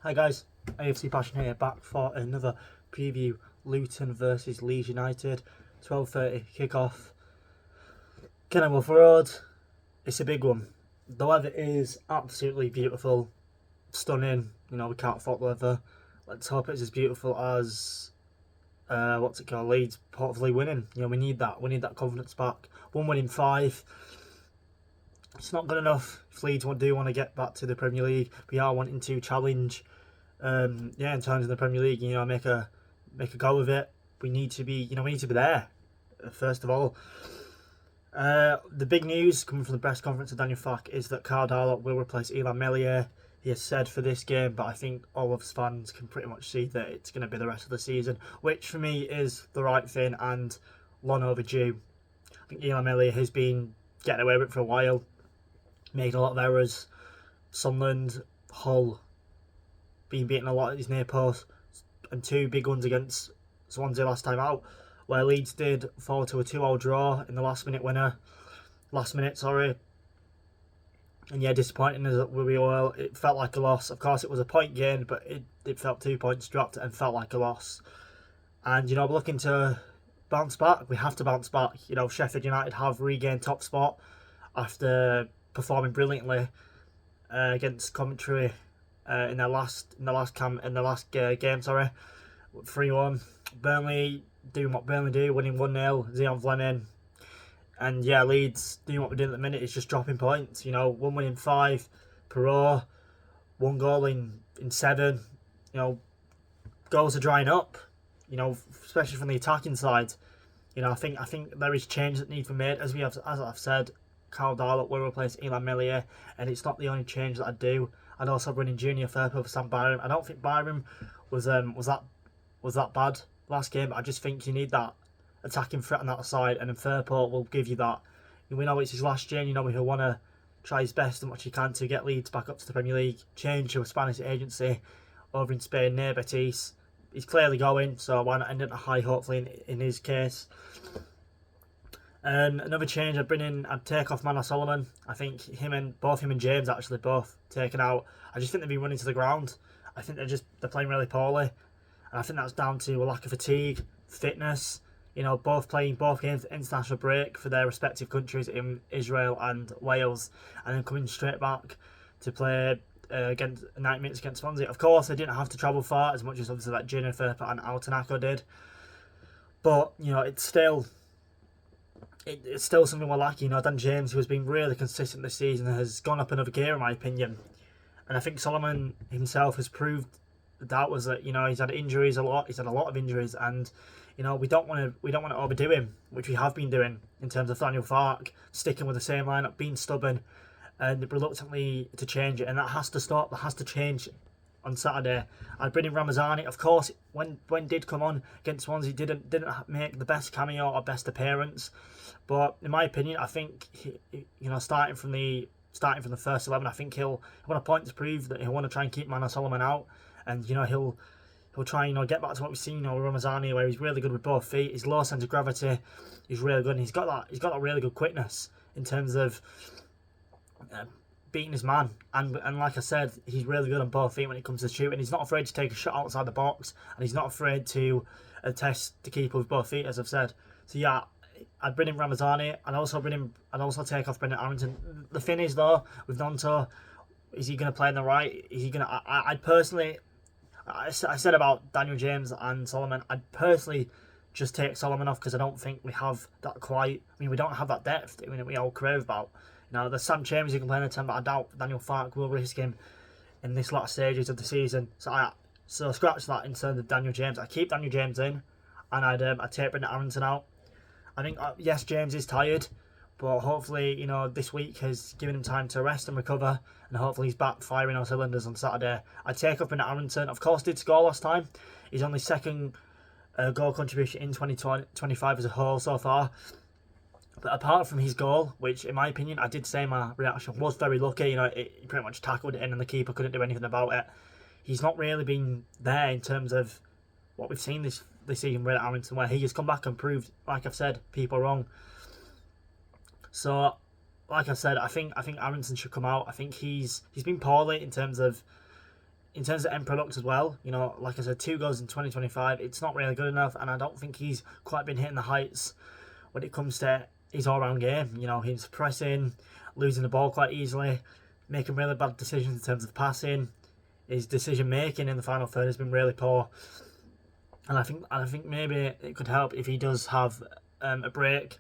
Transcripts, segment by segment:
Hi guys, LUFCPassion here, back for another preview. Luton versus Leeds United, 12:30 kick-off. Kenilworth Road, it's a big one. The weather is absolutely beautiful, stunning. We can't fault the weather. Let's hope it's as beautiful as Leeds hopefully winning. We need that. We need that confidence back. 1 win in 5. It's not good enough if Leeds do want to get back to the Premier League. We are wanting to challenge. In terms of the Premier League, make a go of it. We need to be there. First of all, the big news coming from the press conference of Daniel Farke is that Carl Darlock will replace Elan Meslier. He has said for this game, but I think all of us fans can pretty much see that it's going to be the rest of the season, which for me is the right thing and long overdue. I think Elan Meslier has been getting away with it for a while, making a lot of errors. Sunderland, Hull, been beating a lot at his near post, and 2 big ones against Swansea last time out, where Leeds did fall to a 2-2 draw in the last minute, and disappointing as we were. It felt like a loss. Of course, it was a point gained, but it felt 2 points dropped and felt like a loss. And we're looking to bounce back. We have to bounce back. Sheffield United have regained top spot after performing brilliantly against Coventry in the last game. 3-1. Burnley doing what Burnley do, winning 1-0. Zion Fleming. And Leeds doing what we're doing at the minute is just dropping points. 1 win in 5. Perot, 1 goal in 7. Goals are drying up. Especially from the attacking side. I think there is change that needs to be made. As I've said, Carl Darlock will replace Elan Meslier, and it's not the only change that I'd do. I'd also bring in Junior Firpo for Sam Byram. I don't think Byram was that bad last game, but I just think you need that attacking threat on that side, and then Firpo will give you that. We know it's his last game. He'll want to try his best and what he can to get Leeds back up to the Premier League, change to a Spanish agency over in Spain near Betis. He's clearly going, so why not end up high, hopefully, in his case. Another change I'd take off Manor Solomon. I think both him and James actually both taken out. I just think they've been running to the ground. I think they're playing really poorly, and I think that's down to a lack of fatigue, fitness. Both playing both games at international break for their respective countries in Israel and Wales, and then coming straight back to play against 90 minutes against Swansea. Of course, they didn't have to travel far as much as obviously like Jennifer and Altanako did, but it's still something we're lacking. Dan James, who has been really consistent this season, has gone up another gear in my opinion, and I think Solomon himself has proved that was that he's had injuries a lot. He's had a lot of injuries, and we don't want to overdo him, which we have been doing in terms of Daniel Farke sticking with the same lineup, being stubborn, and reluctantly to change it, and that has to stop. That has to change on Saturday. I'd bring in Ramazani. Of course, when did come on against Swansea, didn't make the best cameo or best appearance, but in my opinion, I think starting from the first 11, I think he'll want a point to prove that he'll want to try and keep Manor Solomon out, and he'll try get back to what we've seen with Ramazani, where he's really good with both feet. His low centre of gravity is really good, and he's got that really good quickness in terms of beating his man, and like I said, he's really good on both feet when it comes to shooting. He's not afraid to take a shot outside the box, and he's not afraid to test the keeper with both feet, as I've said. So I'd bring in Ramazani, and also take off Brendan Arrington. The thing is though, with Nonto, is he going to play on the right? Is he going to? I'd personally, I said about Daniel James and Solomon, I'd personally just take Solomon off because I don't think we have that quite. We don't have that depth. We all crave about. There's Sam Chambers who can play in the 10, but I doubt Daniel Farke will risk him in this last stages of the season. So scratch that in terms of Daniel James. I keep Daniel James in, and I'd take Brendan Arrington out. I think yes, James is tired, but hopefully this week has given him time to rest and recover, and hopefully he's back firing on cylinders on Saturday. I'd take up Brendan Arrington. Of course, did score last time. He's only second goal contribution in 2025 as a whole so far. But apart from his goal, which in my opinion, I did say my reaction was very lucky, he pretty much tackled it in and the keeper couldn't do anything about it. He's not really been there in terms of what we've seen this season with Arrington, where he has come back and proved, like I've said, people wrong. So, like I said, I think Arrington should come out. I think he's been poorly in terms of in terms of end product as well, you know, like I said, 2 goals in 2025, it's not really good enough, and I don't think he's quite been hitting the heights when it comes to his all-round game. You know, he's pressing, losing the ball quite easily, making really bad decisions in terms of passing. His decision-making in the final third has been really poor, and I think maybe it could help if he does have a break.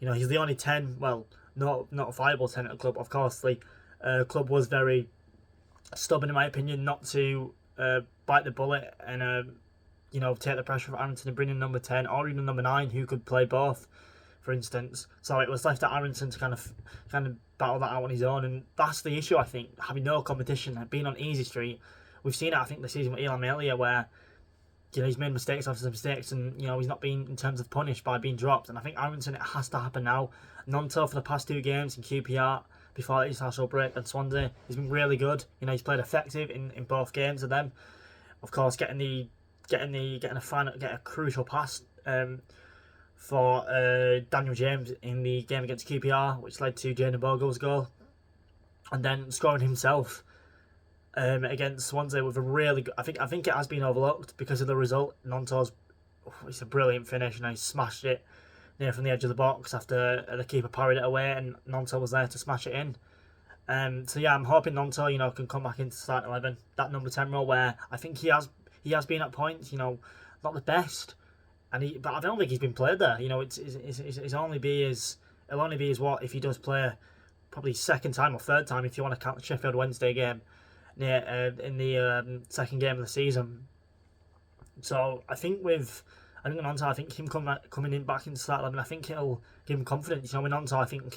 You know, he's the only 10, well, not a viable 10 at the club. Of course, the club was very stubborn, in my opinion, not to bite the bullet and you know, take the pressure off Aronson and bring in number 10 or even number 9 who could play both, for instance. So it was left to Aronson to kind of battle that out on his own, and that's the issue. I think having no competition, being on easy street. We've seen it, I think, this season with Elam earlier, where you know, he's made mistakes after mistakes, and you know, he's not been in terms of punished by being dropped. And I think Aronson, it has to happen now. Nonto for the past 2 games in QPR before the international break and Swansea, he's been really good. You know, he's played effective in both games of them. Of course, getting a crucial pass for Daniel James in the game against QPR, which led to Jayden Bogle's goal, and then scoring himself against Swansea with a really good. I think it has been overlooked because of the result. Nonto's, it's a brilliant finish, and he smashed it near from the edge of the box after the keeper parried it away, and Nonto was there to smash it in. So yeah, I'm hoping Nonto, you know, can come back into starting 11, that number 10 role, where I think he has been at points, you know, not the best, but I don't think he's been played there. You know, it'll only be his what if he does play, probably second time or third time if you want to count the Sheffield Wednesday game in the second game of the season. So I think Nonto, I think him coming in back into start 11, I think it'll give him confidence. You know, with Nonto, I think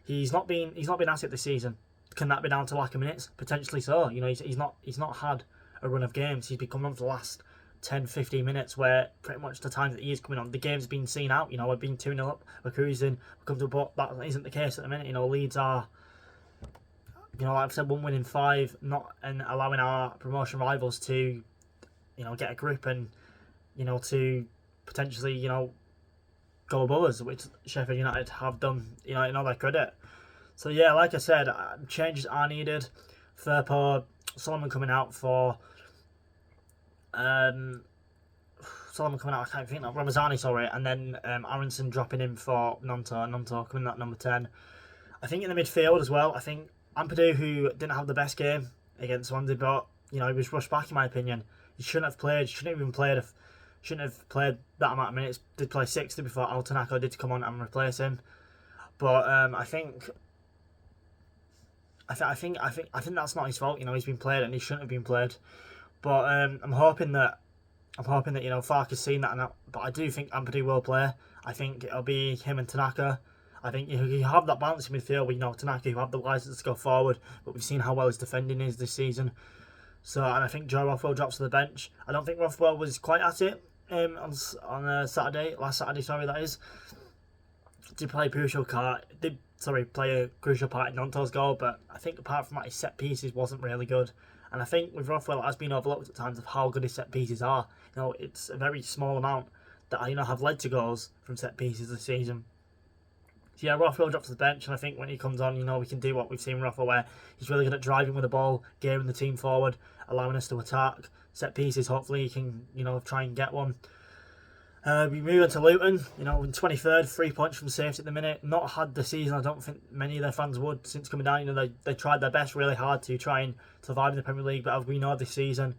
he's not been at it this season. Can that be down to lack of minutes? Potentially so. You know, he's not had a run of games. He's been coming on for the last 10-15 minutes, where pretty much the times that he is coming on, the game's been seen out. You know, we've been 2-0 up, we're cruising, we come to a point. That isn't the case at the minute. You know, Leeds are, you know, like I've said, 1 win in 5, and allowing our promotion rivals to, you know, get a grip and, you know, to potentially, you know, go above us, which Sheffield United have done, you know, in all their credit. So yeah, like I said, changes are needed. Firpo, Solomon coming out for I can't think of Ramazani, sorry, and then Aronson dropping in for Nonto coming at number 10. I think in the midfield as well, I think Ampadu, who didn't have the best game against Swansea, but you know, he was rushed back in my opinion. He shouldn't have played that amount of minutes. Did play 60 before Altanako did come on and replace him. But I think that's not his fault. You know, he's been played and he shouldn't have been played. But I'm hoping that you know, Fark has seen that. But I do think Ampadu will play. I think it'll be him and Tanaka. I think you have that balance in midfield with, you know, Tanaka, who have the license to go forward, but we've seen how well his defending is this season. So, and I think Joe Rothwell drops to the bench. I don't think Rothwell was quite at it on last Saturday, that is. Did play a crucial part in Nonto's goal, but I think apart from that, his set pieces wasn't really good. And I think with Rothwell, it has been overlooked at times of how good his set pieces are. You know, it's a very small amount that, you know, have led to goals from set pieces this season. So yeah, Rothwell drops to the bench, and I think when he comes on, you know, we can do what we've seen Rothwell, where he's really good at driving with the ball, gearing the team forward, allowing us to attack. Set pieces, hopefully he can, you know, try and get one. We move on to Luton, you know, in 23rd, 3 points from safety at the minute. Not had the season I don't think many of their fans would since coming down. You know, they tried their best really hard to try and survive in the Premier League, but as we know this season,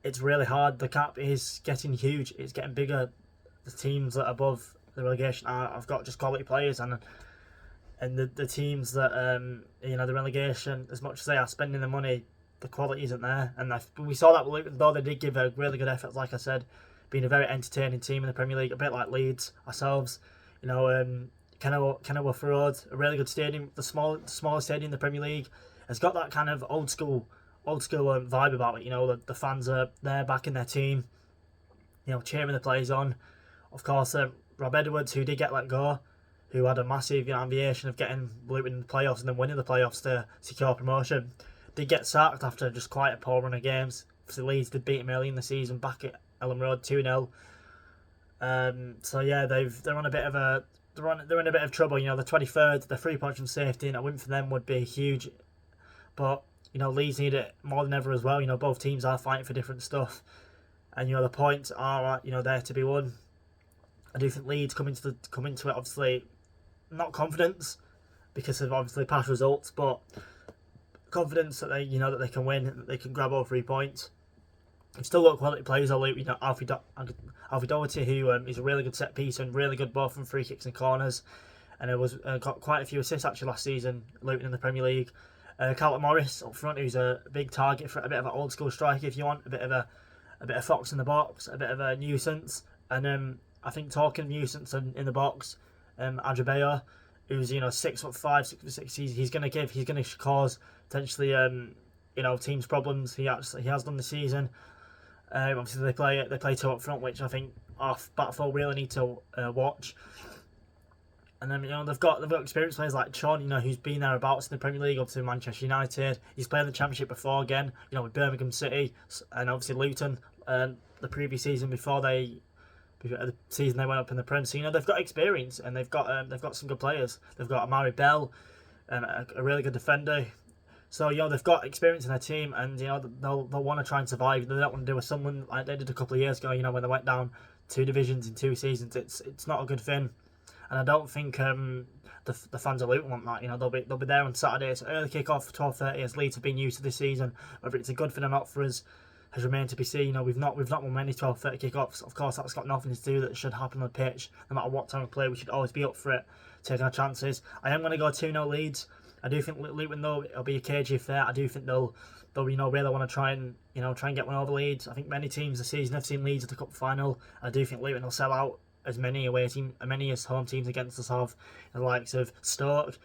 it's really hard. The gap is getting huge. It's getting bigger. The teams that are above the relegation have got just quality players, and the teams that you know, the relegation, as much as they are spending the money, the quality isn't there. And we saw that with Luton, though they did give a really good effort, like I said, being a very entertaining team in the Premier League, a bit like Leeds ourselves. You know, Kenilworth Road, a really good stadium, the smallest stadium in the Premier League, has got that kind of old school vibe about it. You know, the fans are there backing their team, you know, cheering the players on. Of course, Rob Edwards, who did get let go, who had a massive, you know, ambition of getting Luton in the playoffs and then winning the playoffs to secure promotion, did get sacked after just quite a poor run of games. So Leeds did beat him early in the season back at Ellen Road 2-0. So yeah, they're in a bit of trouble. You know, the 23rd, the 3 points from safety, and a win for them would be huge. But Leeds need it more than ever as well. Both teams are fighting for different stuff, and the points are there to be won. I do think Leeds come into it obviously not confidence because of obviously past results, but confidence that they that they can win, that they can grab all 3 points. They've still got quality players. Alfie Doherty, who is a really good set piece and really good both from free kicks and corners, and it was got quite a few assists actually last season, Luton in the Premier League. Carlton Morris up front, who's a big target for a bit of an old school striker if you want, a bit of fox in the box, a bit of a nuisance. And I think talking nuisance in the box, Adebayo, who's 6'5", 6'6", he's gonna cause potentially teams problems. He has done this season. Obviously they play 2 up front, which I think off back four really need to watch. And then they've got experienced players like Chon, who's been thereabouts in the Premier League up to Manchester United. He's played in the Championship before again, with Birmingham City and obviously Luton the previous season before the season they went up in the Prem. So they've got experience and they've got some good players. They've got Amari Bell, a really good defender. So they've got experience in their team, and they'll want to try and survive. They don't want to do with someone like they did a couple of years ago. When they went down 2 divisions in 2 seasons. It's not a good thing. And I don't think the fans of Luton want that. They'll be there on Saturday. It's early kick-off, 12:30, as Leeds have been used to this season. Whether it's a good thing or not for us has remained to be seen. We've not won many 12:30 kick-offs. Of course, that's got nothing to do that should happen on the pitch. No matter what time we play, we should always be up for it, taking our chances. I am going to go 2-0 Leeds. I do think Luton, though, it'll be a cagey affair. I do think they'll really want to try and get one over Leeds. I think many teams this season have seen Leeds at the cup final. I do think Luton will sell out as many as home teams against us have, the likes of Stoke,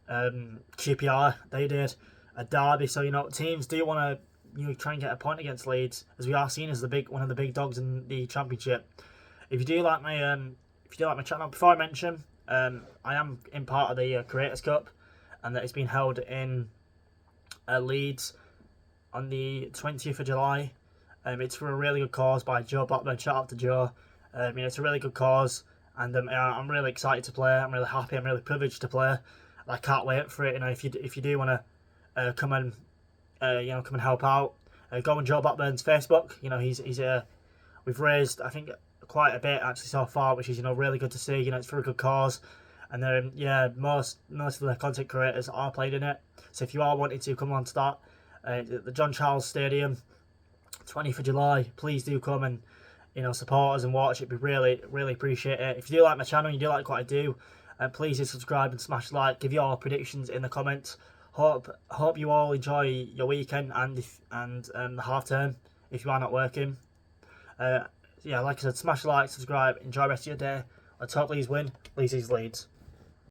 QPR, they did, a Derby. So teams do want to try and get a point against Leeds, as we are seen as one of the big dogs in the Championship. If you do like my channel, before I mention, I am in part of the Creators Cup, and that it's been held in Leeds on the 20th of July. It's for a really good cause by Joe Blackburn. Shout out to Joe. It's a really good cause, and I'm really excited to play. I'm really happy. I'm really privileged to play. I can't wait for it. If you do want to come and help out, go on Joe Blackburn's Facebook. We've raised, I think, quite a bit actually so far, which is really good to see. It's for a good cause, and most of the content creators are played in it. So if you are wanting to come on to that, the John Charles Stadium, 20th of July, please do come and support us and watch it. We really, really appreciate it. If you do like my channel and you do like what I do, please do subscribe and smash like. Give your predictions in the comments. Hope you all enjoy your weekend and the half term if you are not working. Like I said, smash like, subscribe, enjoy the rest of your day. Let's hope Leeds win. Leeds is Leeds.